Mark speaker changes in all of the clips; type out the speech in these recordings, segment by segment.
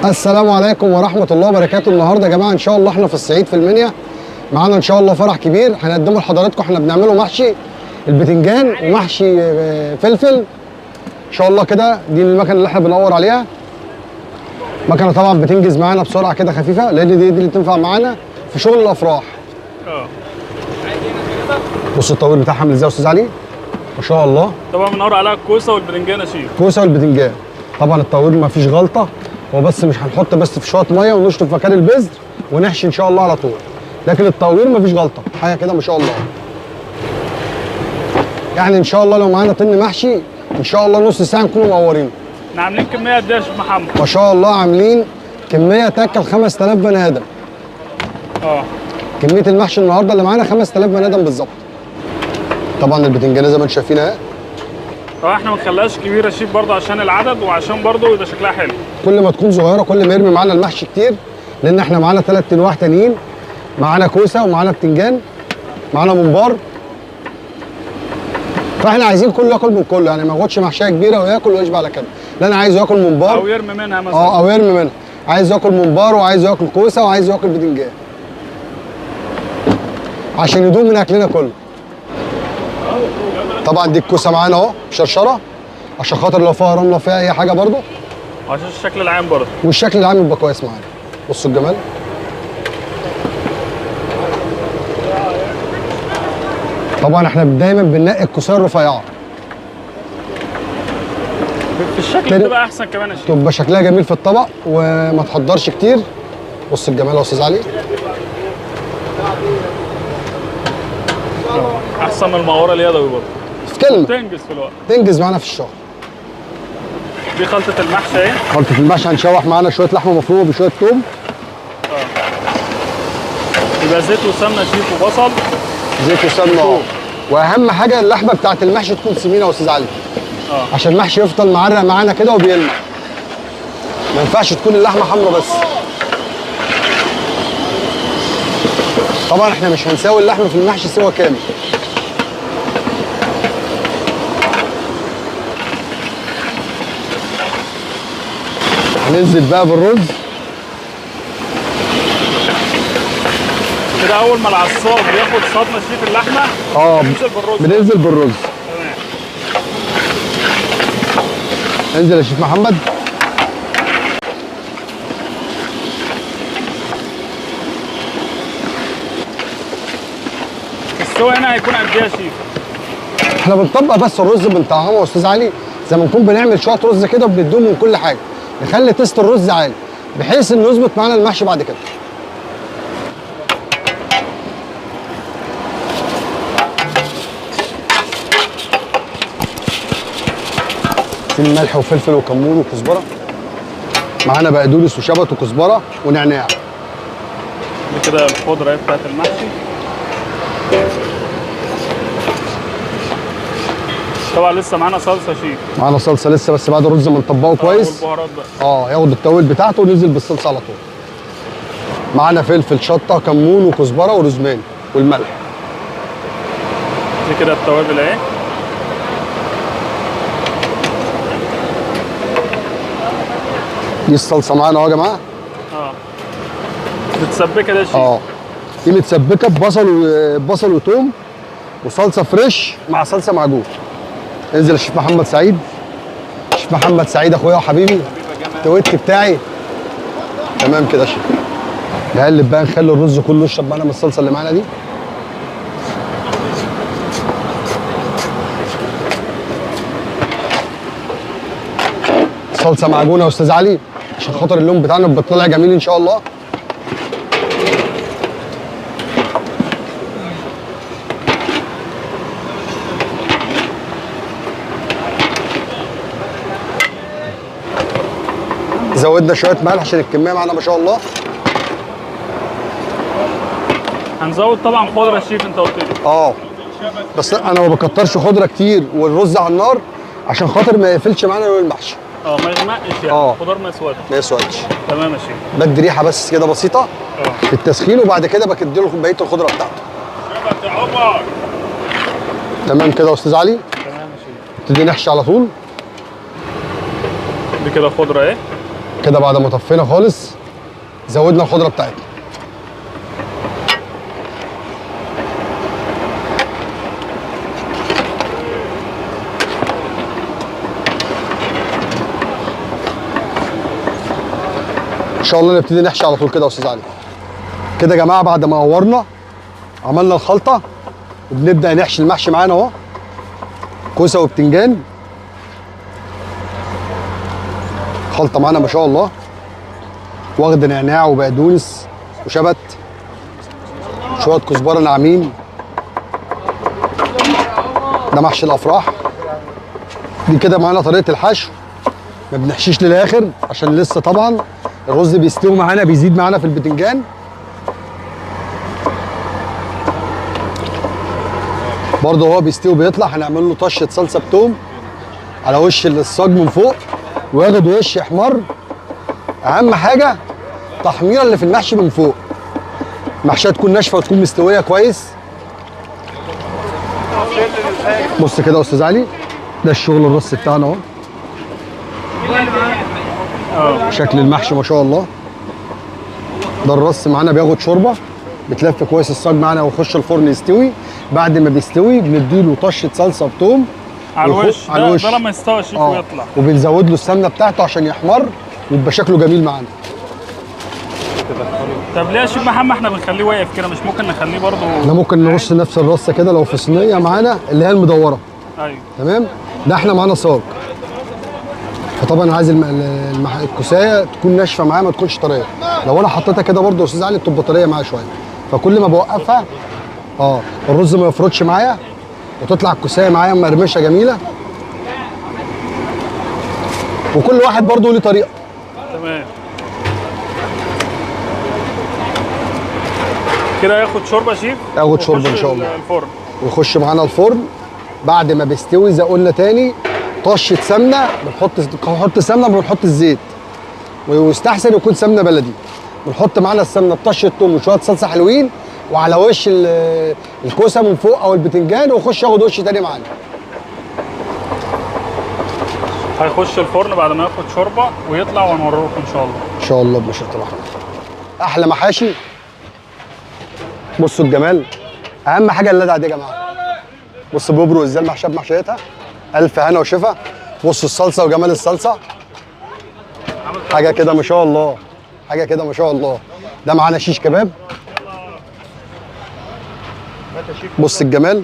Speaker 1: السلام عليكم ورحمة الله وبركاته. النهارده يا جماعة إن شاء الله إحنا في الصعيد في المنيا، معانا إن شاء الله فرح كبير هنقدمه لحضراتكم. إحنا بنعمله محشي البتنجان ومحشي فلفل إن شاء الله كده. دي المكنة اللي إحنا بنقور عليها، مكنة طبعا بتنجز معانا بسرعة كده خفيفة، لأن دي اللي تنفع معانا في شغل الأفراح. بص الطويل بتاعها عامل إزاي يا أستاذ علي؟ ما شاء الله.
Speaker 2: طبعا بنقور عليها الكوسة والبتنجان يا شيخ.
Speaker 1: الكوسة والبتنجان طبعا الطويل ما فيش غلطة، هو بس مش هنحط بس في شويه ميه ونشطف مكان البذر ونحشي ان شاء الله على طول، لكن التقوير مفيش غلطه، حاجه كده ما شاء الله. يعني ان شاء الله لو معانا طن محشي ان شاء الله نص ساعه نكونوا مقورينه.
Speaker 2: احنا عاملين كميه قد ايه يا شيخ محمد؟
Speaker 1: ما شاء الله عاملين كميه تاكل 5000 بني ادم. كميه المحشي النهارده اللي معانا 5000 بني ادم بالظبط. طبعا البتنجانه زي ما انتم شايفين اهي.
Speaker 2: احنا ما نخليهاش كبيره يا شيخ برضه عشان العدد وعشان برضه يبقى شكلها حلو.
Speaker 1: كل ما تكون صغيره كل ما يرمي معانا المحشي كتير، لان احنا معانا 3 انواع تانيين، معانا كوسه ومعانا بتنجان، معانا ممبار. فاحنا عايزين كله ياكل من كله، يعني ما ياخدش محشيه كبيره وياكل ويشبع على كده، لا انا عايز ياكل ممبار
Speaker 2: او يرمي منها مثلا.
Speaker 1: او يرمي منها، عايز ياكل ممبار وعايز ياكل كوسه وعايز ياكل بتنجان عشان يدوم من اكلنا كله. طبعا دي الكوسه معانا اهو شرشره عشان خاطر لو فيها رمله فيها اي حاجه برضو،
Speaker 2: عشان الشكل العام برضه،
Speaker 1: والشكل العام يبقى كويس معانا. بصوا الجمال. طبعا احنا دايما بننقي الكوسه الرفيعه
Speaker 2: في الشكل بتبقى احسن كمان يا شيخ،
Speaker 1: تبقى شكلها جميل في الطبق وما تحضرش كتير. بص الجمال يا استاذ علي،
Speaker 2: احسن من المقوره اليدوي برضه
Speaker 1: في كلمه
Speaker 2: تنجز في الوقت،
Speaker 1: تنجز معانا في الشغل.
Speaker 2: دي خلطه المحشي اهي.
Speaker 1: خلطه المحشي هنشوح معانا شويه لحمه مفرومه بشويه توم.
Speaker 2: يبقى زيت وسمنه شيف وبصل.
Speaker 1: زيت وسمنه واهم حاجه اللحمه بتاعت المحشي تكون سمينه يا استاذ علي، عشان المحشي يفضل معرق معانا كده وبيلمع. ما ينفعش تكون اللحمه حمرا بس. طبعا احنا مش هنساوي اللحمه في المحشي سوا كامل. هننزل بقى بالرز
Speaker 2: كده. اول ما العصار بياخد صدمه شيف اللحمه
Speaker 1: بننزل بالرز.
Speaker 2: تمام.
Speaker 1: انزل يا شيف محمد.
Speaker 2: السوا هنا هيكون قد ايه يا شيف؟
Speaker 1: احنا بنطبق بس الرز بنطعمه يا استاذ علي، زي ما نكون بنعمل شويه رز كده وبندوم من كل حاجه، نخلي تيست الرز عالي بحيث انه يظبط معانا المحشي بعد كده. في ملح وفلفل وكمون وكزبره، معانا بقدونس وشبت وكزبره ونعناع.
Speaker 2: دي كده الخضره بتاعت المحشي. طبعا لسه معانا صلصه شيف.
Speaker 1: معانا صلصه لسه، بس بعد الرز ما نطبقه كويس
Speaker 2: والبهارات بقى.
Speaker 1: ياخد التوابل بتاعته وننزل بالصلصه على طول. معانا فلفل شطه كمون وكزبره ورزمان والملح.
Speaker 2: دي كده التوابل اهي.
Speaker 1: دي الصلصه معانا اهو يا جماعه.
Speaker 2: متسبكه ده يا شيف.
Speaker 1: دي متسبكه ببصل وتوم وصلصه فريش مع صلصه معجون. انزل يا شيف محمد سعيد. شيف محمد سعيد اخويا وحبيبي التويت بتاعي. تمام كده يا شيف. نقلب بقى نخلي الرز كله يشرب معانا من الصلصه اللي معانا دي. صلصه معجونه يا استاذ علي عشان خاطر اللون بتاعنا بيطلع جميل ان شاء الله. زودنا شويه ملح عشان الكميه معانا ما شاء الله.
Speaker 2: هنزود طبعا خضره يا شيف انت قلت لي.
Speaker 1: بس انا ما بكترش خضره كتير والرز على النار عشان خاطر ما يقفلش معانا لون المحشي.
Speaker 2: ما يغمقش يعني. الخضار ما يسودش.
Speaker 1: ما يسودش.
Speaker 2: تمام يا شيف.
Speaker 1: بدي ريحه بس كده بسيطه في التسخين، وبعد كده بكدله بقيه الخضره بتاعته.
Speaker 2: شبت يا عمر.
Speaker 1: تمام كده يا استاذ علي.
Speaker 2: تمام يا شيف.
Speaker 1: نبتدي نحشي على طول.
Speaker 2: دي كده خضره اهي.
Speaker 1: كده بعد ما طفينا خالص زودنا الخضره بتاعتنا. ان شاء الله نبتدي نحشي على طول كده يا استاذ علي. كده يا جماعه بعد ما قورنا عملنا الخلطه وبنبدا نحشي المحشي معانا اهو. كوسه وبتنجان، خلطه معانا ما شاء الله، واخد نعناع وبقدونس وشبت، شويه كزبره ناعمين. ده محشي الافراح. دي كده معانا طريقه الحشو، ما بنحشيش للاخر عشان لسه طبعا الرز بيستوي معانا، بيزيد معانا في البتنجان. برضه هو بيستوي بيطلع هنعمل له طشه صلصه بتوم على وش الصاج من فوق وياخد وش احمر. اهم حاجه تحميره اللي في المحشي من فوق، المحشيه تكون ناشفه وتكون مستويه كويس. بص كده يا استاذ علي، ده الشغل الرص بتاعنا اهو. شكل المحشي ما شاء الله. ده الرص معانا بياخد شوربه، بتلف كويس الصاج معانا ويخش الفرن يستوي. بعد ما بيستوي بنديله طشه صلصه بتوم
Speaker 2: على الوش. ده لما يستوي الشيف ويطلع،
Speaker 1: وبنزود له السمنه بتاعته عشان يحمر ويبقى شكله جميل معانا.
Speaker 2: طب ليه يا شيف محمد احنا بنخليه واقف كده؟ مش ممكن نخليه برضه؟
Speaker 1: احنا ممكن نرص نفس الرصه كده لو في صينيه معانا اللي هي المدوره.
Speaker 2: ايوه
Speaker 1: تمام. ده احنا معانا صاج، فطبعا عايز الكوسايه تكون ناشفه معايا ما تكونش طريه. لو انا حطيتها كده برضه يا استاذ علي بتبقى طريه معايا شويه، فكل ما بوقفها الرز ما يفرطش معايا وتطلع الكوسايه معايا مرمشه جميله. وكل واحد برضه ليه طريقه.
Speaker 2: تمام. كده ياخد شوربه شيف؟
Speaker 1: ياخد شوربه ان شاء الله
Speaker 2: الفرن
Speaker 1: ويخش معانا الفرن. بعد ما بيستوي زي قلنا تاني طشه سمنه، بنحط سمنه ما بنحط الزيت، ويستحسن يكون سمنه بلدي. بنحط معانا السمنه بطشه توم وشويه صلصه حلوين وعلى وش الكوسه من فوق او البتنجان، ويخش ياخد وش تاني معانا.
Speaker 2: هيخش الفرن بعد ما ياخد شوربه ويطلع ونوريه لكم ان شاء الله.
Speaker 1: ان شاء الله بمشيئه الرحمن. احلى محاشي. بصوا الجمال، اهم حاجه اللدعه دي يا جماعه. بص بيبرق ازاي المحشيه بمحشيتها، الف هنا وشفا. بصوا الصلصه وجمال الصلصه، حاجه كده ما شاء الله، حاجه كده ما شاء الله. ده معانا شيش كباب. بص الجمال.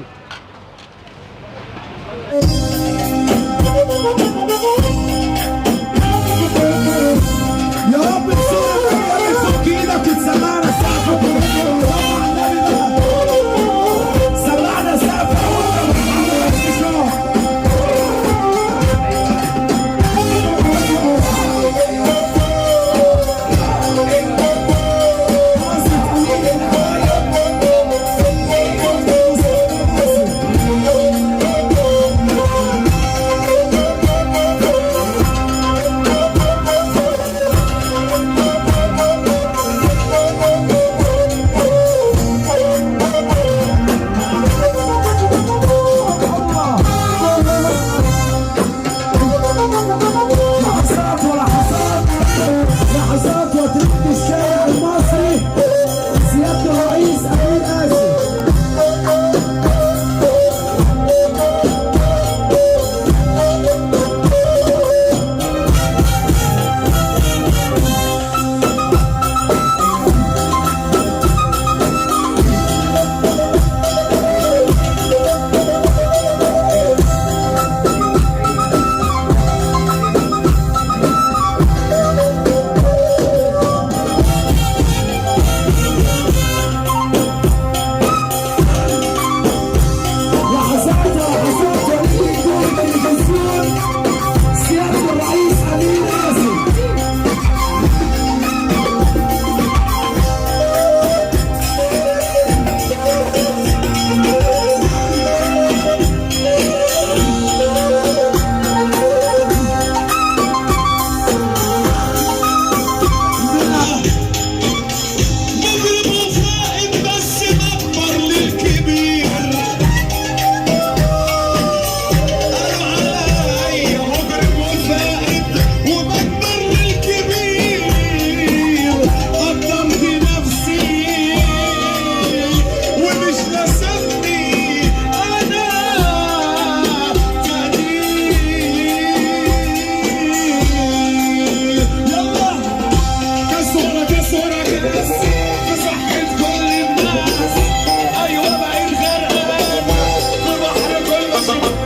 Speaker 3: Thank you.